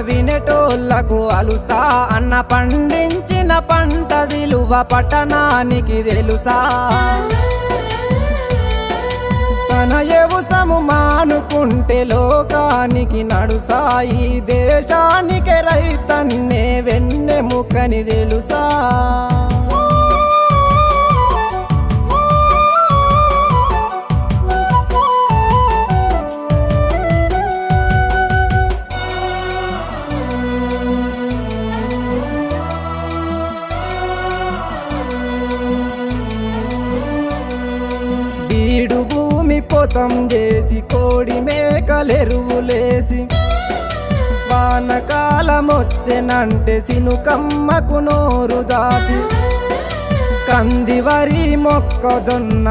వినేటోళ్లకు అలుసా అన్న పండించిన పంట విలువ పట్టణానికి తెలుసా తన వ్యవసాయము మానుకుంటే లోకానికి నడుసాయి దేశానికి రైతన్నే వెన్నెముకని తెలుసా బీడు భూమి పొతం చేసి కోడి మేకలెరువులేసి వానకాలమొచ్చెనంటే సినుకమ్మకు నోరు జాసి కంది వరి మొక్కజొన్న